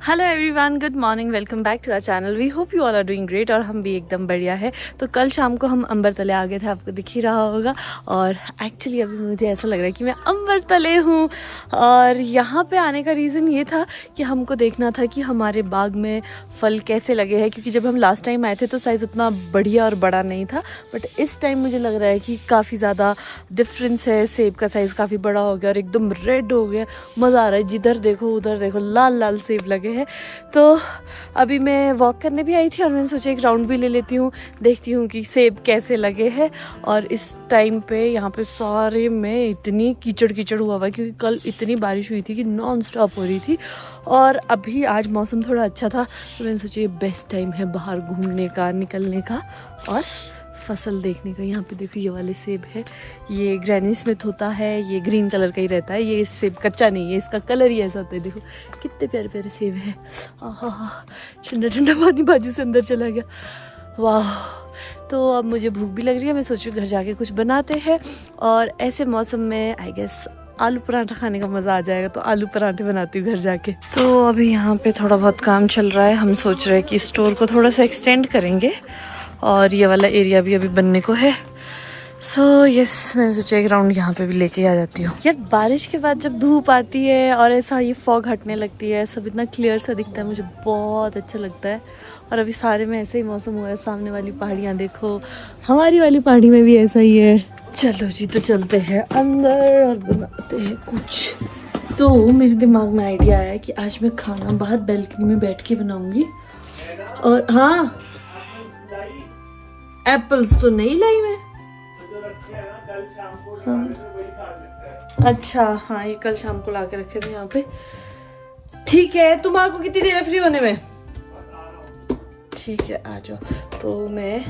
Hello everyone, good morning, welcome back to our channel. We hope you all are doing great. और हम भी एकदम बढ़िया है। तो कल शाम को हम अंबर तले आ गए थे, आपको दिख ही रहा होगा। और एक्चुअली अभी मुझे ऐसा लग रहा है कि मैं अंबर तले हूँ। और यहाँ पे आने का रीज़न ये था कि हमको देखना था कि हमारे बाग में फल कैसे लगे हैं, क्योंकि जब हम लास्ट टाइम आए थे तो साइज़ उतना बढ़िया और बड़ा नहीं था। बट इस टाइम मुझे लग रहा है कि काफ़ी ज़्यादा डिफरेंस है। सेब का साइज़ काफ़ी बड़ा हो गया और एकदम रेड हो गया। मज़ा आ रहा है, जिधर देखो उधर देखो लाल लाल सेब लगे हैं। तो अभी मैं वॉक करने भी आई थी और मैंने सोचा एक राउंड भी ले लेती हूँ, देखती हूँ कि सेब कैसे लगे हैं। और इस टाइम पे यहाँ पे सारे में इतनी कीचड़ कीचड़ हुआ हुआ है, क्योंकि कल इतनी बारिश हुई थी कि नॉन स्टॉप हो रही थी। और अभी आज मौसम थोड़ा अच्छा था, तो मैंने सोचा ये बेस्ट टाइम है बाहर घूमने का, निकलने का और फसल देखने का। यहाँ पे देखो ये वाले सेब है, ये ग्रैनी स्मिथ होता है, ये ग्रीन कलर का ही रहता है। ये सेब कच्चा नहीं है, इसका कलर ही ऐसा होता है। देखो कितने प्यारे प्यारे सेब है। आहा, ठंडा ठंडा पानी बाजू से अंदर चला गया। वाह। तो अब मुझे भूख भी लग रही है, मैं सोच रही हूँ घर जाके कुछ बनाते हैं। और ऐसे मौसम में आई गेस आलू पराठा खाने का मज़ा आ जाएगा, तो आलू पराठे बनाती हूँ घर जाके। तो अभी यहाँ पे थोड़ा बहुत काम चल रहा है। हम सोच रहे हैं कि स्टोर को थोड़ा सा एक्सटेंड करेंगे और ये वाला एरिया भी अभी बनने को है। सो यस, मैंने सोचा एक राउंड यहाँ पे भी लेके आ जाती हूँ। यार बारिश के बाद जब धूप आती है और ऐसा ये फॉग हटने लगती है, सब इतना क्लियर सा दिखता है, मुझे बहुत अच्छा लगता है। और अभी सारे में ऐसे ही मौसम हुआ है। सामने वाली पहाड़ियाँ देखो, हमारी वाली पहाड़ी में भी ऐसा ही है। चलो जी, तो चलते हैं अंदर और बनाते हैं कुछ। तो मेरे दिमाग में आइडिया आया कि आज मैं खाना बाहर बैल्कनी में बैठ के बनाऊंगी। और हाँ, एप्पल्स तो नहीं लाई मैं। हाँ। अच्छा हाँ, ये कल शाम को ला के रखे थे यहाँ पे। ठीक है, तुम्हारे को कितनी देर है फ्री होने में? ठीक है, आ जाओ। तो मैं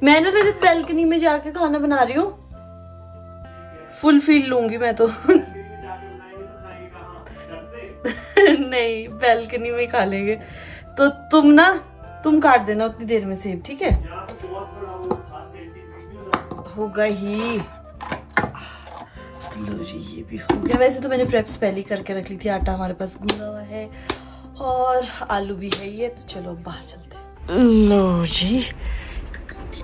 ना रजत बैल्कनी में जाके खाना बना रही हूँ। फुल फील लूंगी मैं तो। नहीं, बैल्कनी में खा लेंगे। तो तुम काट देना उतनी देर में सेब, ठीक है? होगा ही। लो जी, ये भी हो गया। वैसे तो मैंने प्रेप्स पहले ही करके रख ली थी, आटा हमारे पास गूंदा हुआ है और आलू भी है ये। तो चलो बाहर चलते हैं। लो जी,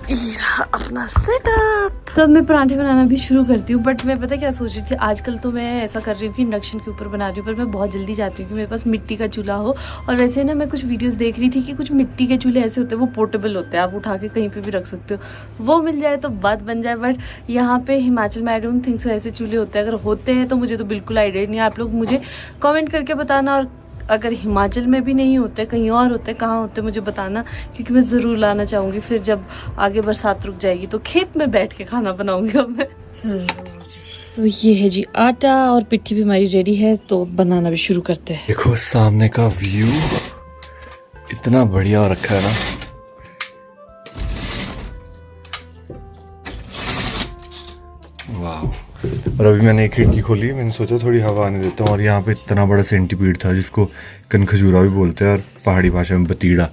ये रहा अपना सेटअप। तो अब मैं पराठे बनाना भी शुरू करती हूँ। बट मैं पता क्या सोच रही थी, आजकल तो मैं ऐसा कर रही हूँ कि इंडक्शन के ऊपर बना रही हूँ, पर मैं बहुत जल्दी चाहती हूँ कि मेरे पास मिट्टी का चूल्हा हो। और वैसे ना मैं कुछ वीडियोस देख रही थी कि कुछ मिट्टी के चूल्हे ऐसे होते हैं, वो पोर्टेबल होते हैं, आप उठा के कहीं पे भी रख सकते हो। वो मिल जाए तो बात बन जाए। बट यहाँ पे हिमाचल में आई डोंट थिंक सो ऐसे चूल्हे होते हैं। अगर होते हैं तो मुझे तो बिल्कुल आइडिया नहीं है। आप लोग मुझे कॉमेंट करके बताना। और अगर हिमाचल में भी नहीं होते, कहीं और होते, कहाँ होते मुझे बताना, क्योंकि मैं ज़रूर लाना चाहूँगी। फिर जब आगे बरसात रुक जाएगी तो खेत में बैठ के खाना बनाऊँगी अब मैं। तो ये है जी आटा और पिट्ठी भी हमारी रेडी है, तो बनाना भी शुरू करते हैं। देखो सामने का व्यू इतना बढ़िया हो रखा है ना। वाह। और अभी मैंने एक खिड़की खोली, मैंने सोचा थोड़ी हवा आने देता हूँ। और यहाँ पे इतना बड़ा सेंटीपीड था जिसको कनखजूरा भी बोलते हैं और पहाड़ी भाषा में बतीड़ा।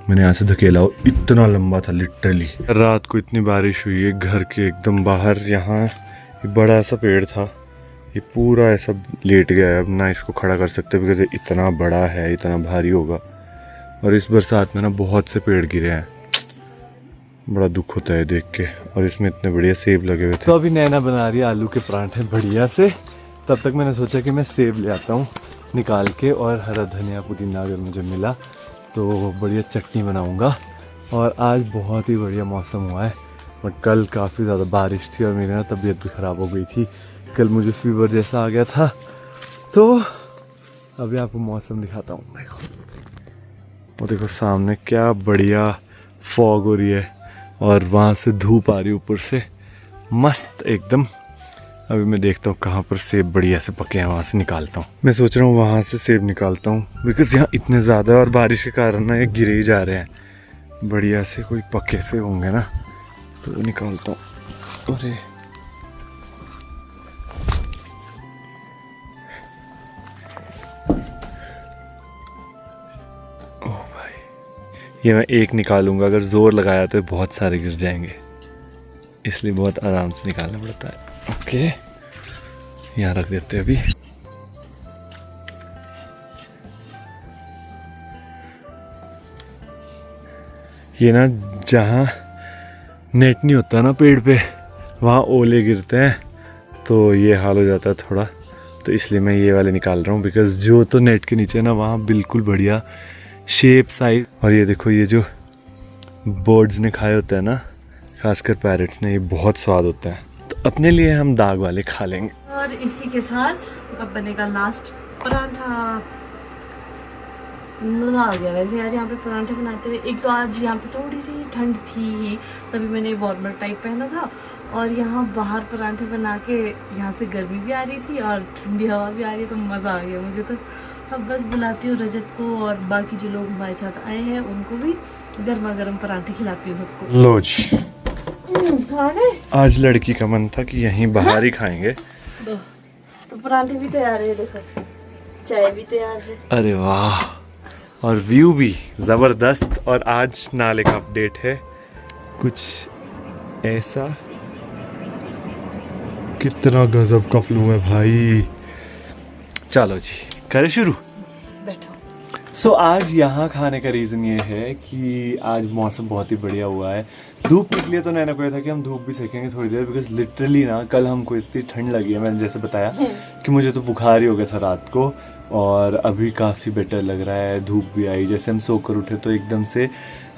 मैंने यहाँ से धकेला और इतना लंबा था लिटरली। रात को इतनी बारिश हुई है, घर के एकदम बाहर यहाँ एक बड़ा सा पेड़ था, ये पूरा ऐसा लेट गया है। अब ना इसको खड़ा कर सकते बिकॉज ये इतना बड़ा है, इतना भारी होगा। और इस बरसात में ना बहुत से पेड़ गिरे हैं, बड़ा दुख होता है देख के। और इसमें इतने बढ़िया सेब लगे हुए थे। तो अभी नैना बना रही है आलू के पराठे बढ़िया से। तब तक मैंने सोचा कि मैं सेब ले आता हूँ निकाल के, और हरा धनिया पुदीना अगर मुझे मिला तो बढ़िया चटनी बनाऊँगा। और आज बहुत ही बढ़िया मौसम हुआ है। बट कल काफ़ी ज़्यादा बारिश थी और मेरी ना तबीयत भी ख़राब हो गई थी। कल मुझे फीवर जैसा आ गया था। तो अभी आपको मौसम दिखाता हूँ। देखो वो, देखो सामने क्या बढ़िया फॉग हो रही है और वहाँ से धूप आ रही है ऊपर से, मस्त एकदम। अभी मैं देखता हूँ कहाँ पर सेब बढ़िया से पके हैं, वहाँ से निकालता हूँ। मैं सोच रहा हूँ वहाँ से सेब निकालता हूँ, बिकॉज यहाँ इतने ज़्यादा और बारिश के कारण ना ये गिरे ही जा रहे हैं। बढ़िया से कोई पके से होंगे ना तो निकालता हूँ। अरे ओ भाई, ये मैं एक निकालूंगा, अगर जोर लगाया तो बहुत सारे गिर जाएंगे, इसलिए बहुत आराम से निकालना पड़ता है। ओके, यहाँ रख देते हैं अभी। ये ना जहाँ नेट नहीं होता ना पेड़ पे, वहाँ ओले गिरते हैं तो ये हाल हो जाता है थोड़ा, तो इसलिए मैं ये वाले निकाल रहा हूँ। बिकॉज़ जो तो नेट के नीचे ना वहाँ बिल्कुल बढ़िया शेप साइज, और ये देखो ये जो बर्ड्स ने खाए होते हैं ना, खासकर पैरट्स ने, ये बहुत स्वाद होता है। तो अपने लिए हम दाग वाले खा लेंगे। और इसी के साथ अब बनेगा लास्ट पराठा। मज़ा आ गया वैसे यार यहाँ पे पराठे बनाते हुए। एक तो आज यहाँ पे थोड़ी सी ठंड थी ही, तभी मैंने वार्मर टाइप पहना था, और यहाँ बाहर पराठे बना के यहाँ से गर्मी भी आ रही थी और ठंडी हवा भी आ रही है, तो मज़ा आ गया मुझे तो। अब बस बुलाती हूँ रजत को और बाकी जो लोग हमारे साथ आए हैं उनको भी गर्मा गर्म पराठे खिलाती हूँ सबको। लो जी, आज लड़की का मन था कि यहीं बाहर ही खाएंगे, तो पराठे भी तैयार है, देखो चाय भी तैयार है। अरे वाह, और व्यू भी ज़बरदस्त। और आज नाले का अपडेट है कुछ ऐसा, कितना गजब का फ्लू है भाई। चलो जी करें शुरू। बैठो। सो आज यहाँ खाने का रीज़न ये है कि आज मौसम बहुत ही बढ़िया हुआ है, धूप निकली है, तो नैना को ये था कि हम धूप भी सेकेंगे थोड़ी देर। बिकॉज लिटरली ना कल हमको इतनी ठंड लगी है, मैंने जैसे बताया कि मुझे तो बुखार ही हो गया था रात को, और अभी काफ़ी बेटर लग रहा है। धूप भी आई, जैसे हम सोकर उठे तो एकदम से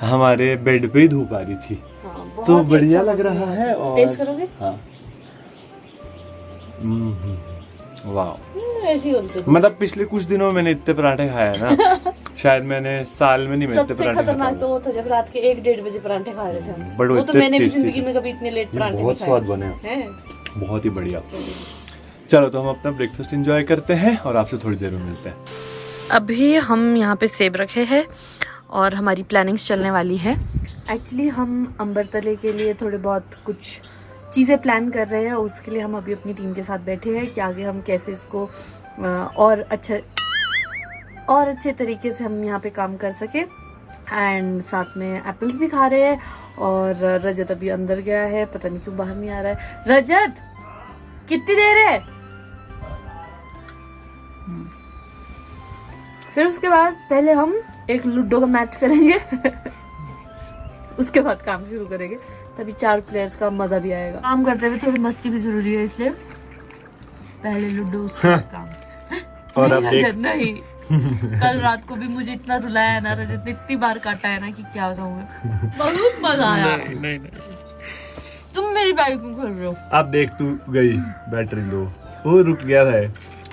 हमारे बेड पे ही धूप आ रही थी। हाँ, तो बढ़िया लग रहा है। और टेस्ट करोगे? हाँ, वाह, ऐसी होती है। मतलब पिछले कुछ दिनों में मैंने इतने पराठे खाए हैं ना शायद मैंने साल में नहीं मैं इतने सबसे पराठे खतरनाक खाता तो वो था जब रात के 1-1:30 बजे पराठे खा रहे थे हम। बट वो तो मैंने भी जिंदगी में कभी इतने लेट पराठे बहुत स्वाद बने हैं। बहुत ही बढ़िया। चलो तो हम अपना ब्रेकफास्ट एंजॉय करते हैं और आपसे थोड़ी देर में मिलते हैं। अभी हम यहाँ पे सेब रखे हैं और हमारी प्लानिंग्स चलने वाली है। एक्चुअली हम अम्बरतले के लिए थोड़े बहुत कुछ चीज़ें प्लान कर रहे हैं, उसके लिए हम अभी अपनी टीम के साथ बैठे हैं कि आगे हम कैसे इसको और अच्छे तरीके से हम यहाँ पे काम कर सके। एंड साथ में एप्पल्स भी खा रहे हैं, और रजत अभी अंदर गया है, पता नहीं क्यों बाहर नहीं आ रहा है। रजत कितनी देर है? फिर उसके बाद पहले हम एक लूडो का मैच करेंगे उसके बाद काम शुरू करेंगे, तभी 4 प्लेयर्स का मजा भी आएगा। काम करते हुए थोड़ी मस्ती भी जरूरी है, इसलिए पहले लूडो उसके बाद काम। और नहीं रजत नहीं कल रात को भी मुझे इतना रुलाया है ना रजत ने, इतनी बार काटा है ना कि क्या बताऊं मैं। बहुत मजा आया। नहीं तुम मेरी बाइक क्यों खेल रहे हो? अब देख तू गई बैटरी लो, वो रुक गया था।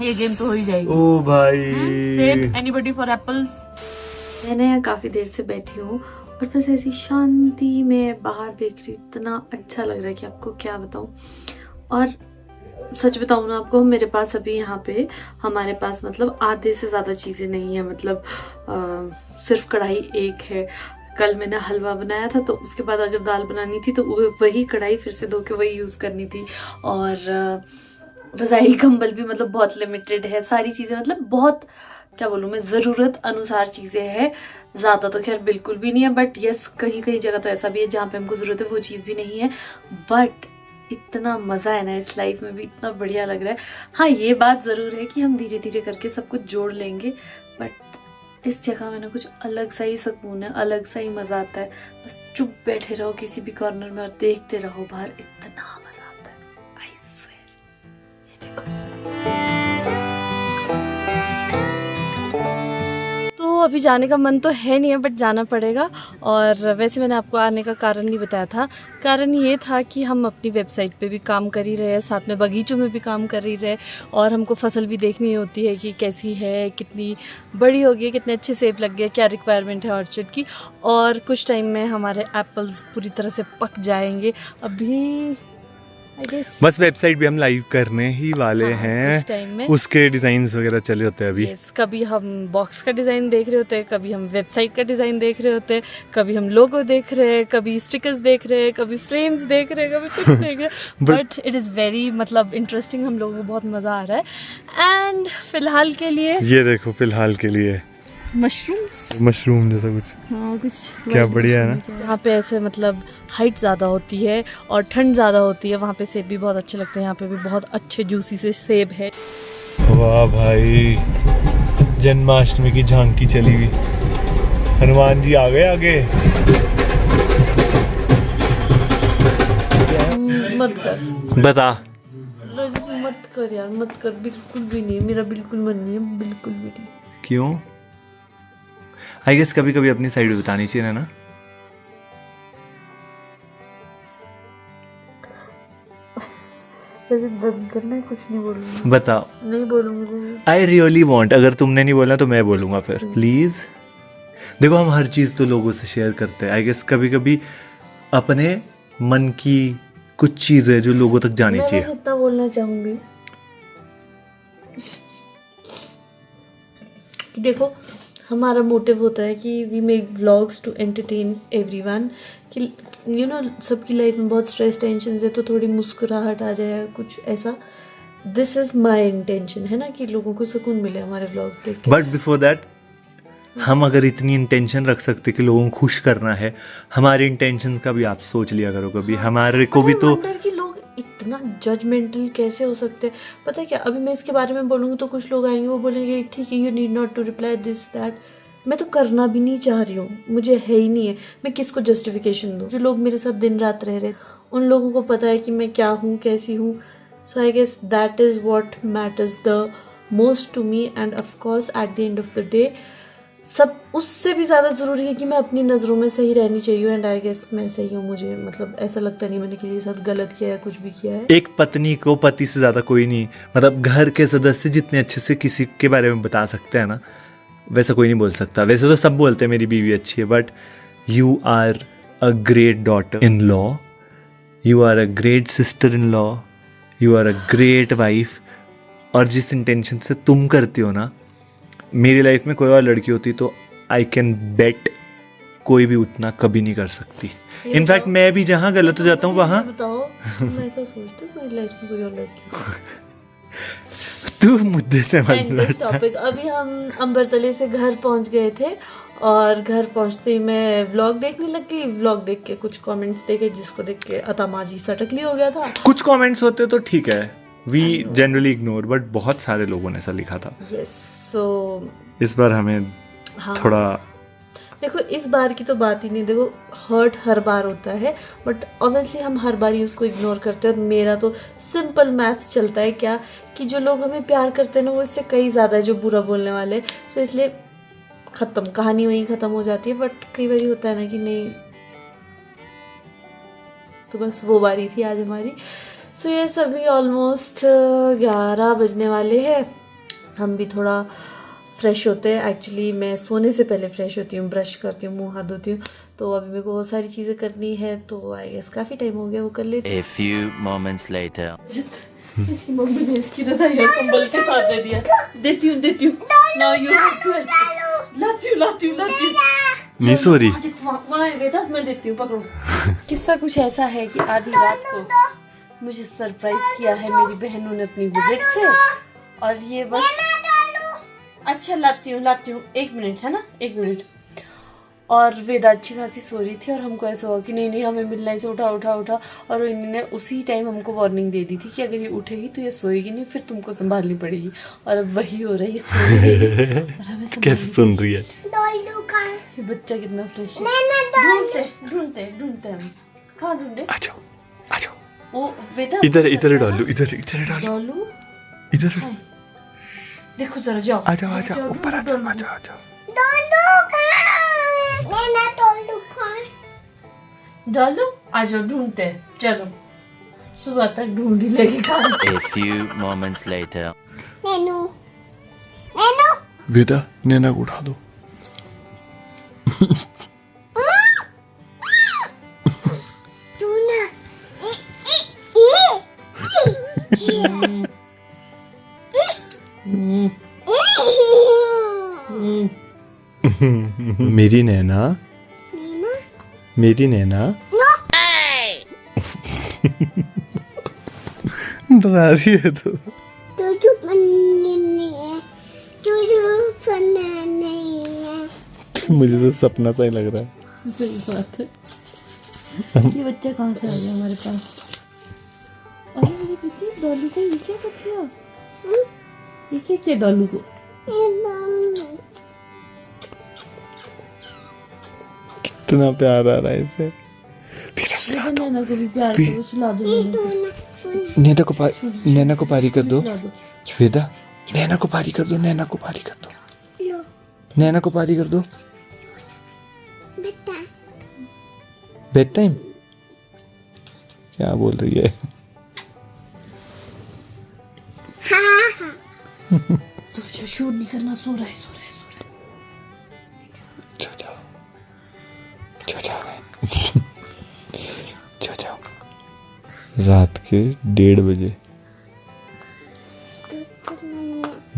ये गेम तो हो ही जाएगी। ओ भाई, सेब एनीबॉडी फॉर एप्पल्स। मैंने यहाँ काफी देर से बैठी हूँ और बस ऐसी शांति में बाहर देख रही हूँ, इतना अच्छा लग रहा है कि आपको क्या बताऊं। और सच बताऊं ना आपको, मेरे पास अभी यहाँ पे हमारे पास मतलब आधे से ज्यादा चीजें नहीं है, मतलब सिर्फ कढ़ाई एक है। कल मैंने हलवा बनाया था, तो उसके बाद अगर दाल बनानी थी तो वही कढ़ाई फिर से धो के वही यूज करनी थी। और रजाई कंबल भी मतलब बहुत लिमिटेड है, सारी चीजें मतलब बहुत, क्या बोलूँ मैं, ज़रूरत अनुसार चीज़ें हैं। ज़्यादा तो खैर बिल्कुल भी नहीं है, बट यस कहीं कहीं जगह तो ऐसा भी है जहाँ पे हमको ज़रूरत है वो चीज़ भी नहीं है। बट इतना मज़ा है ना इस लाइफ में भी, इतना बढ़िया लग रहा है। हाँ ये बात ज़रूर है कि हम धीरे धीरे करके सब कुछ जोड़ लेंगे, बट इस जगह में ना कुछ अलग सा ही सुकून है, अलग सा ही मज़ा आता है। बस चुप बैठे रहो किसी भी कॉर्नर में और देखते रहो बाहर, इतना मज़ा आता है। I swear. ये देखो, अभी जाने का मन तो है नहीं है, बट जाना पड़ेगा। और वैसे मैंने आपको आने का कारण नहीं बताया था। कारण ये था कि हम अपनी वेबसाइट पे भी काम कर ही रहे हैं, साथ में बगीचों में भी काम कर ही रहे, और हमको फसल भी देखनी होती है कि कैसी है, कितनी बड़ी हो गई, कितने अच्छे सेब लग गए, क्या रिक्वायरमेंट है ऑर्चर्ड की। और कुछ टाइम में हमारे एप्पल्स पूरी तरह से पक जाएंगे। अभी बस वेबसाइट भी हम लाइव करने ही वाले हैं, कुछ टाइम में उसके डिजाइन्स वगैरह चले होते हैं अभी। कभी हम बॉक्स का डिज़ाइन देख रहे होते हैं, कभी हम वेबसाइट का डिज़ाइन देख रहे होते हैं, कभी हम लोगो देख रहे हैं, कभी स्टिकर्स देख रहे हैं, कभी फ्रेम्स देख रहे हैं, कभी कुछ देख रहे हैं। बट इट इज़ वेरी मतलब इंटरेस्टिंग, हम लोगों को बहुत मज़ा आ रहा है। एंड फिलहाल के लिए ये देखो, फिलहाल के लिए मशरूम जैसा कुछ, हाँ कुछ क्या बढ़िया है ना। यहाँ पे ऐसे मतलब हाइट ज़्यादा होती है और ठंड ज़्यादा होती है, वहाँ पे सेब भी बहुत अच्छे लगते हैं। यहाँ पे भी बहुत अच्छे जूसी से सेब है। वाह भाई, जन्माष्टमी की झांकी चली हुई, हनुमान जी आ गए आगे। मत कर बता। रजत, मत कर यार, मत कर, बिल्कुल भी नहीं, मेरा बिल्कुल मन नहीं है, बिल्कुल भी नहीं। क्यों? आई गेस कभी कभी अपनी साइड बतानी चाहिए ना। रजत बंद करना है, कुछ नहीं बोलूंगी। बताओ। नहीं बोलूंगी। आई रियली वॉन्ट, अगर तुमने नहीं बोला तो मैं बोलूंगा फिर, प्लीज। देखो हम हर चीज तो लोगों से शेयर करते हैं, आई गेस कभी कभी अपने मन की कुछ चीजें जो लोगों तक जानी मैं चाहिए। बस इतना बोलना चाहूंगी कि देखो, हमारा मोटिव होता है कि we make vlogs to entertain everyone, कि यू नो सबकी लाइफ में बहुत स्ट्रेस टेंशन है, तो थोड़ी मुस्कुराहट आ जाए, कुछ ऐसा। दिस इज माई इंटेंशन, है ना, कि लोगों को सुकून मिले हमारे व्लॉग्स देख के। बट बिफोर दैट, हम अगर इतनी इंटेंशन रख सकते कि लोगों को खुश करना है, हमारे इंटेंशंस का भी आप सोच लिया करो कभी। हमारे को भी तो कि लोग इतना जजमेंटल कैसे हो सकते हैं। पता है क्या, अभी मैं इसके बारे में बोलूँगी तो कुछ लोग आएंगे, वो बोलेंगे ठीक है, you need not to reply this that. मैं तो करना भी नहीं चाह रही हूँ, मुझे है ही नहीं है, मैं किसको जस्टिफिकेशन दूँ। जो लोग मेरे साथ दिन रात रह रहे, उन लोगों को पता है कि मैं क्या हूँ, कैसी हूँ। So I guess that is what matters the most to me. And of course at the end of the day, सब उससे भी ज़्यादा ज़रूरी है कि मैं अपनी नज़रों में सही रहनी चाहिए। एंड आई गेस मैं सही हूँ, मुझे मतलब ऐसा लगता नहीं मैंने किसी के साथ गलत किया है, कुछ भी किया है। एक पत्नी को पति से ज्यादा कोई नहीं, मतलब घर के सदस्य जितने अच्छे से किसी के बारे में बता सकते हैं ना, वैसा कोई नहीं बोल सकता। वैसे तो सब बोलते हैं मेरी बीवी अच्छी है, but you are a great daughter in law, you are a great sister in law, you are a great wife. और जिस इंटेंशन से तुम करती हो ना, मेरी लाइफ में कोई और लड़की होती तो आई कैन बेट कोई भी उतना कभी नहीं कर सकती। इनफैक्ट मैं भी जहाँ गलत हो जाता हूँ वहाँ। बताओ, तुम ऐसा सोचते हो मेरी लाइफ में कोई और लड़की? तू मुद्दे से मत एंड दिस टॉपिक। अभी हम अंबरतले से घर पहुंच गए थे, और घर पहुंचते ही मैं व्लॉग देखने लग गई। व्लॉग देख के कुछ कमेंट्स देखे, जिसको देख के अतामाजी सटकली हो गया था। कुछ कमेंट्स होते तो ठीक है, वी जनरली इग्नोर, बट बहुत सारे लोगों ने ऐसा लिखा था। यस, सो इस बार हमें थोड़ा, देखो इस बार की तो बात ही नहीं। देखो हर्ट हर बार होता है, बट ऑब्वियसली हम हर बार ही उसको इग्नोर करते हैं। और मेरा तो सिंपल मैथ्स चलता है क्या, कि जो लोग हमें प्यार करते हैं ना, वो इससे कई ज़्यादा है जो बुरा बोलने वाले। सो इसलिए ख़त्म, कहानी वहीं ख़त्म हो जाती है। बट कई बार होता है ना कि नहीं, तो बस वो बारी थी आज हमारी। सो ये सभी ऑलमोस्ट 11 बजने वाले हैं। हम भी थोड़ा फ्रेश होते हैं। एक्चुअली मैं सोने से पहले फ्रेश होती हूँ, ब्रश करती हूँ, मुंह हाथ धोती हूँ। तो अभी मेरे को बहुत सारी चीज़ें करनी है, तो आई गेस काफ़ी टाइम हो गया, वो कर लेती। A few moments later. इसकी मम्मी ने इसकी रजाई और कंबल के साथ दे दिया। देती हूँ। Now you have to help. लाती हूँ। नहीं सॉरी। वहाँ है वेदा, मैं देती हूँ, पकड़ो। किस्सा कुछ ऐसा है कि आधी रात को मुझे सरप्राइज किया है मेरी बहनों ने अपनी विजिट से, और ये बस अच्छा लाती हूँ, 1 मिनट, है ना, 1 मिनट। और वेदा अच्छी खासी सो रही थी, और हमको ऐसा हुआ कि नहीं हमें मिलना है, इसे उठा। और इन्होंने उसी टाइम हमको वार्निंग दे दी थी कि अगर ये उठेगी तो ये सोएगी नहीं, फिर तुमको संभालनी पड़ेगी। और अब वही हो रहा है, ये सो रही है और हमें कैसे सुन रही है? ये बच्चा कितना फ्रेश है। ढूंढते हम। कहाँ ढूंढे? आ जाओ। ओ बेटा, इधर डालू। डालू। इधर देखो जरा, जाओ। आ जाओ ऊपर आ जाओ। डालो, आ जाओ, ढूंढते हैं, चलो। सुबह तक ढूंढ ही लेगी खाना। A few moments later. वेदा, नैना को उठा दो। मेरी नैना डरा रही है तो। मुझे तो सपना सा ही लग रहा है। सही बात है। ये बच्चा कहाँ से आ गया हमारे पास? अरे मेरी बेटी डॉलू को ये क्या कर दिया? ये क्या डॉलू को? कितना प्यार आ रहा है इसे। नैना को भी प्यार करो, सुला दो नैना को पारी कर दो। वेदा, नैना को पारी कर दो, नैना को पारी कर दो, नैना को पारी कर दो। बेड टाइम क्या बोल रही है? सोचो, शूट नहीं करना, सो रहा है। जाओ। रात के 1:30 बजे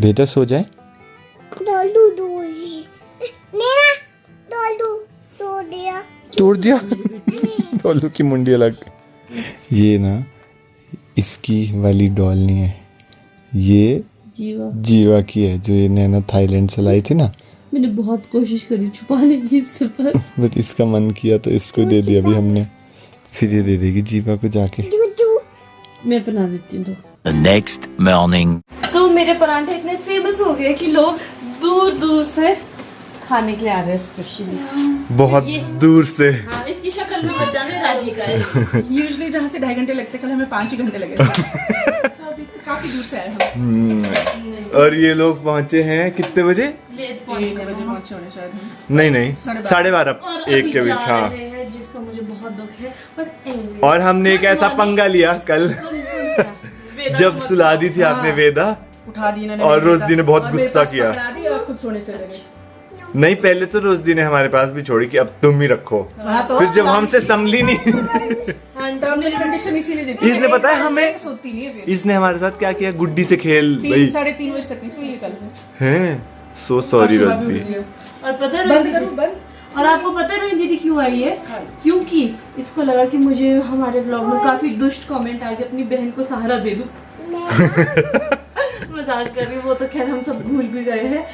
बेटा सो जाए। तोड़ दिया डॉलू की मुंडी अलग। ये ना इसकी वाली डॉल नहीं है, ये जीवा की है, जो ये नैना थाईलैंड से लाई थी ना। मैंने बहुत कोशिश करी छुपाने की इससे, पर बट इसका मन किया तो इसको दे दिया अभी हमने, फिर ये दे देगी जीवा को जाके। मैं बना देती हूँ। The next morning. तो मेरे परांठे इतने फेमस हो गए कि लोग दूर दूर से खाने के लिए आ रहे हैं, स्पेशली बहुत दूर से। हाँ, इसकी शक्ल में बच जाने राजी का है। यूजुअली जहाँ से 2.5 घंटे लगते, कल हमें 5 ही घंटे लगे थे। काफी दूर से आए हम। और ये लोग पहुंचे हैं कितने बजे? 1 बजे पहुंचे होने शायद हम। नहीं 12:30 और 1 अभी के बीच। जा हाँ, रहे हैं, जिसका मुझे बहुत दुख है। बट anyway, और हमने एक ऐसा पंगा लिया कल जब सुला दी थी आपने वेदा, उठा दी इन्होंने और मेरे रोज़दी ने साथ, बहुत और मेरे गुस्सा पास किया। पकड़ा दी और खुद सोने चले गए। नहीं पहले तो रोज़दी ने हमारे पास भी छोड़ी कि अब तुम ही रखो। हाँ, तो फिर जब हमसे संभली नहीं तो हमने कंडीशन इसीलिए दी थी। इसने पता है हमें, सोती नहीं है फिर। इसने हमारे साथ क्या किया, गुड्डी से खेल 3-3:30 बजे तक नहीं सोई है कल। हैं। सो सॉरी और सुबह भी रोज़दी। उठी है। और पता है बंद रोहिणी करो, दीदी- बंद। और आपको पता है रोहिणी दीदी क्यों आई है? क्योंकि इसको लगा कि मुझे हमारे व्लॉग में काफी दुष्ट कमेंट आ गए, अपनी बहन को सहारा दे दूं। मजाक कर रही हूँ, वो तो खैर हम सब भूल भी गए हैं।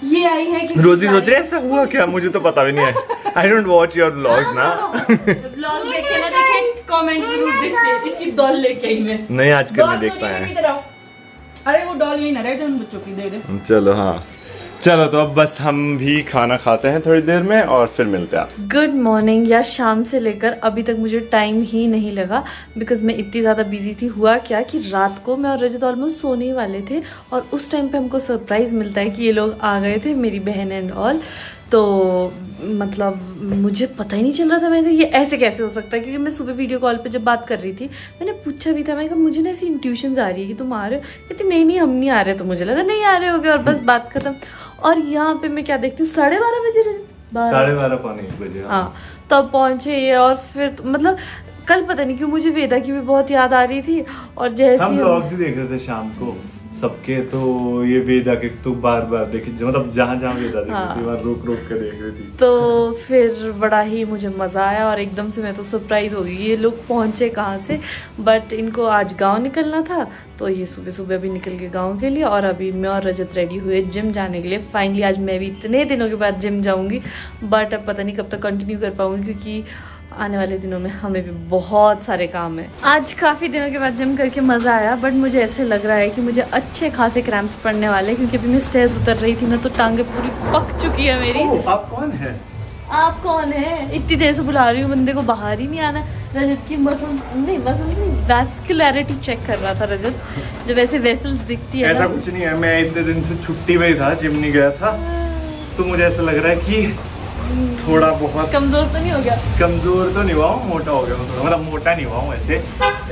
ये आई है कि रोज़दी सोच रही है ऐसा हुआ क्या, मुझे तो पता भी नहीं है। I don't watch your vlogs ना। व्लॉग देखे ना देखे, कमेंट जरूर देखते। इसकी डॉल लेके आई मैं। नहीं आज कल नहीं डॉल देख चोरी पाए में हैं। इधर आओ। अरे वो डॉल यही ना रहे जो उन बच्चों की दे दे। चलो हाँ, चलो तो अब बस हम भी खाना खाते हैं थोड़ी देर में और फिर मिलते हैं आपसे। Good morning. या शाम से लेकर अभी तक मुझे टाइम ही नहीं लगा, बिकॉज मैं इतनी ज़्यादा बिजी थी। हुआ क्या कि रात को मैं और रजत ऑलमोस्ट सोने ही वाले थे, और उस टाइम पे हमको सरप्राइज़ मिलता है कि ये लोग आ गए थे, मेरी बहन एंड ऑल। तो मतलब मुझे पता ही नहीं चल रहा था। मैं कहा ये ऐसे कैसे हो सकता है, क्योंकि मैं सुबह वीडियो कॉल पे जब बात कर रही थी मैंने पूछा भी था, मैं कहा मुझे ना ऐसी इंट्यूशंस आ रही है कि तुम आ रहे हो। कहती नहीं हम नहीं आ रहे। तो मुझे लगा नहीं आ रहे होगे, और बस बात खत्म। और यहाँ पे मैं क्या देखती हूँ 12:30 बजे 12:30 पौने 1 बजे। हाँ, तब पहुँचे ये। और फिर मतलब कल पता नहीं क्यों मुझे वेदा की भी बहुत याद आ रही थी, और जैसे हम व्लॉग्स ही देख रहे थे शाम को सबके, तो ये वेदा के तो बार देखी, मतलब जहाँ वेदा देख रही थी वहाँ रुक के देख रही थी। तो फिर बड़ा ही मुझे मज़ा आया, और एकदम से मैं तो सरप्राइज़ हो गई। ये लोग पहुँचे कहाँ से, बट इनको आज गांव निकलना था, तो ये सुबह सुबह अभी निकल गए गांव के लिए। और अभी मैं और रजत रेडी हुए जिम जाने के लिए। फाइनली आज मैं भी इतने दिनों के बाद जिम जाऊँगी, बट अब पता नहीं कब तक कंटिन्यू कर पाऊँगी, क्योंकि आने वाले दिनों में हमें भी बहुत सारे काम है। आज काफ़ी दिनों के बाद जिम करके मज़ा आया, बट मुझे ऐसे लग रहा है कि मुझे अच्छे खासे क्रैम्प्स पड़ने वाले हैं, क्योंकि अभी मैं स्टेयर्स उतर रही थी ना, तो टांगे पूरी पक चुकी है मेरी। आप कौन है? आप कौन है? इतनी देर से बुला रही हूँ, बंदे को बाहर ही नहीं आना। रजत की मसल नहीं वैस्कुलैरिटी चेक कर रहा था रजत, जब ऐसे वेसल्स दिखती है ऐसा ना। कुछ नहीं है, मैं इतने दिन से छुट्टी में ही था, जिम नहीं गया था, तो मुझे ऐसा लग रहा है कि थोड़ा बहुत कमजोर तो नहीं हो गया? कमजोर तो नहीं हुआ हूँ, मोटा हो गया हूँ थोड़ा, मतलब मोटा नहीं हुआ हूँ। ऐसे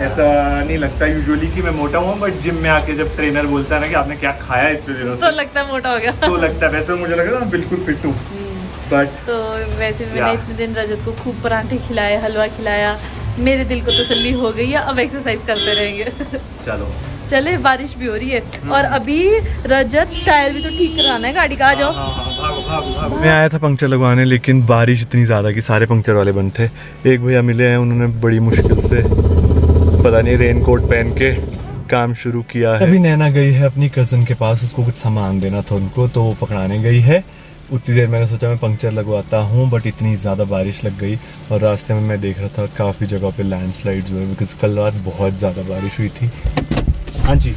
ऐसा नहीं लगता यूजुअली कि मैं मोटा हुआ, बट जिम में आके जब ट्रेनर बोलता है ना कि आपने क्या खाया इतने दिनों तो से, लगता है मोटा हो गया। तो लगता है। वैसे मुझे लग रहा है बिल्कुल फिट हूँ, बट तो वैसे भी मैंने इतने दिन रजत को खूब पराठे खिलाए, हलवा खिलाया, मेरे दिल को तसल्ली हो गई है। अब एक्सरसाइज करते रहेंगे। चलो चले, बारिश भी हो रही है, और अभी रजत टायर भी तो ठीक कराना है गाड़ी का। आ जाओ। मैं आया था पंक्चर लगवाने, लेकिन बारिश इतनी ज़्यादा कि सारे पंक्चर वाले बंद थे। एक भैया मिले हैं, उन्होंने बड़ी मुश्किल से पता नहीं रेनकोट पहन के काम शुरू किया है। अभी नैना गई है अपनी कज़न के पास, उसको कुछ सामान देना था उनको, तो वो पकड़ाने गई है। उतनी देर मैंने सोचा मैं पंक्चर लगवाता हूँ, बट इतनी ज़्यादा बारिश लग गई, और रास्ते में मैं देख रहा था काफ़ी जगह पे लैंडस्लाइड्स हुए, बिकॉज कल रात बहुत ज़्यादा बारिश हुई थी। हाँ जी,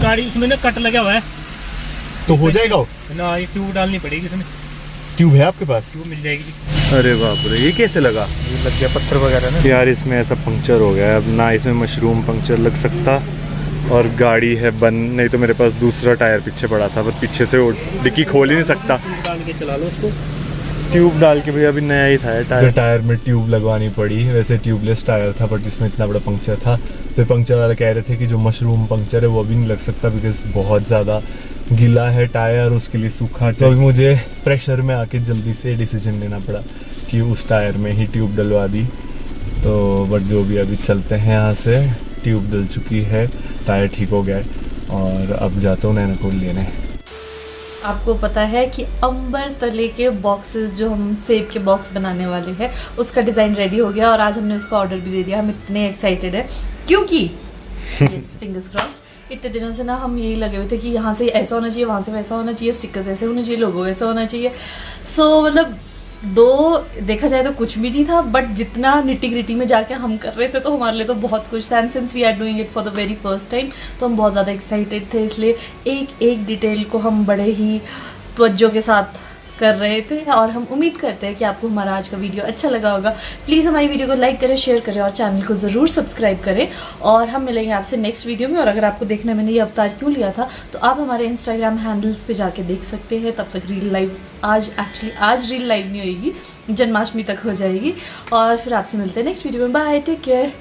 गाड़ी उसमें ना कट लगा हुआ है, तो हो जाएगा वो? ना ये ट्यूब डालनी पड़ेगी इसमें। ट्यूब है आपके पास? वो मिल जाएगी। अरे बाप रे, ये कैसे लगा? ये लग गया पत्थर वगैरह ना। यार इसमें ऐसा पंक्चर हो गया है, अब ना इसमें मशरूम पंक्चर लग सकता और गाड़ी है बंद, नहीं तो मेरे पास दूसरा टायर पीछे पड़ा था, पर पीछे से वो डिक्की खोल ही नहीं सकता। डाल के चला लो उसको। ट्यूब डाल के भैया अभी नया ही था टायर। टायर में ट्यूब लगवानी पड़ी, वैसे ट्यूबलेस टायर था बट इसमें इतना बड़ा पंक्चर था, तो पंक्चर वाले कह रहे थे कि जो मशरूम पंक्चर है वो अभी नहीं लग सकता बिकॉज बहुत ज़्यादा गीला है टायर, उसके लिए सूखा। तो अभी मुझे प्रेशर में आके जल्दी से डिसीजन लेना पड़ा कि उस टायर में ही ट्यूब डलवा दी। तो बट जो भी अभी चलते हैं यहाँ से, ट्यूब डल चुकी है, टायर ठीक हो गया है और अब जाता हूँ नैना को लेने। आपको पता है कि अंबर तले के बॉक्सेस जो हम सेब के बॉक्स बनाने वाले हैं उसका डिज़ाइन रेडी हो गया और आज हमने उसका ऑर्डर भी दे दिया। हम इतने एक्साइटेड है क्योंकि फिंगर्स क्रॉस्ड, इतने दिनों से ना हम यही लगे हुए थे कि यहाँ से ऐसा होना चाहिए, वहाँ से वैसा होना चाहिए, स्टिकर्स ऐसे होने चाहिए, लोगो ऐसा होना चाहिए। सो मतलब देखा जाए तो कुछ भी नहीं था, बट जितना निटी ग्रिटी में जाके हम कर रहे थे तो हमारे लिए तो बहुत कुछ था। And since we are doing it for the very first time तो हम बहुत ज़्यादा एक्साइटेड थे, इसलिए एक एक डिटेल को हम बड़े ही तवज्जो के साथ कर रहे थे और हम उम्मीद करते हैं कि आपको हमारा आज का वीडियो अच्छा लगा होगा। प्लीज़ हमारी वीडियो को लाइक करें, शेयर करें और चैनल को ज़रूर सब्सक्राइब करें और हम मिलेंगे आपसे नेक्स्ट वीडियो में। और अगर आपको देखना है मैंने ये अवतार क्यों लिया था तो आप हमारे इंस्टाग्राम हैंडल्स पे जाके देख सकते हैं। तब तक रील लाइव आज रील लाइव नहीं होगी, जन्माष्टमी तक हो जाएगी और फिर आपसे मिलते हैं नेक्स्ट वीडियो में। Bye, take care.